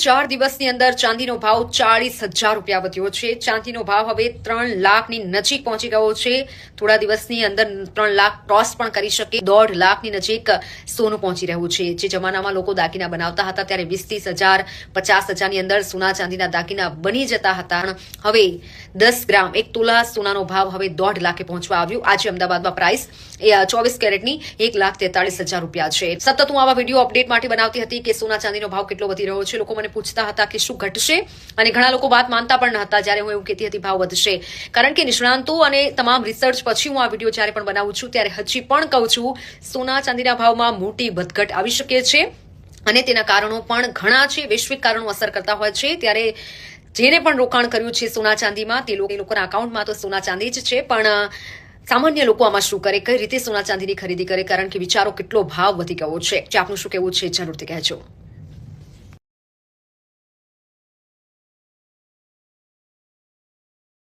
4 દિવસની અંદર ચાંદીનો ભાવ 40,000 રૂપિયા વધ્યો છે। ચાંદીનો ભાવ હવે 3 લાખની નજીક પહોંચી ગયો છે। થોડા દિવસની અંદર 3 લાખ ક્રોસ પણ કરી શકે। 1.5 લાખની નજીક સોનું પહોંચી રહ્યું છે। જે જમાનામાં લોકો દાગીના બનાવતા હતા ત્યારે 20-30 હજાર 50 હજારની અંદર સોના ચાંદીના દાગીના બની જતા હતા। હવે 10 ગ્રામ 1 તોલા સોનાનો ભાવ હવે 1.5 લાખે પહોંચવા આવ્યું। આજે અમદાવાદમાં પ્રાઇસ 24 કેરેટની 1,43,000 રૂપિયા છે। સતત હું આવા વિડીયો અપડેટ માટે બનાવતી હતી કે સોના ચાંદીનો ભાવ કેટલો વધી રહ્યો છે। લોકો મને પૂછતા હતા કે શું ઘટશે, અને ઘણા લોકો વાત માનતા પણ ન હતા જ્યારે હું એવું કહેતી હતી ભાવ વધશે। કારણ કે નિષ્ણાંતો અને તમામ રિસર્ચ પછી હું આ વિડીયો જ્યારે પણ બનાવું છું ત્યારે હજી પણ કહું છું સોના ચાંદીના ભાવમાં મોટી વધઘટ આવી શકે છે, અને તેના કારણો પણ ઘણા છે। વૈશ્વિક કારણો અસર કરતા હોય છે, ત્યારે જેને પણ રોકાણ કર્યું છે સોના ચાંદીમાં તે લોકોના અકાઉન્ટમાં તો સોના ચાંદી જ છે, પણ સામાન્ય લોકો આમાં શું કરે, કઈ રીતે સોના ચાંદીની ખરીદી કરે, કારણ કે વિચારો કેટલો ભાવ વધી ગયો છે। આપનું શું કહેવું છે જરૂરથી કહેજો।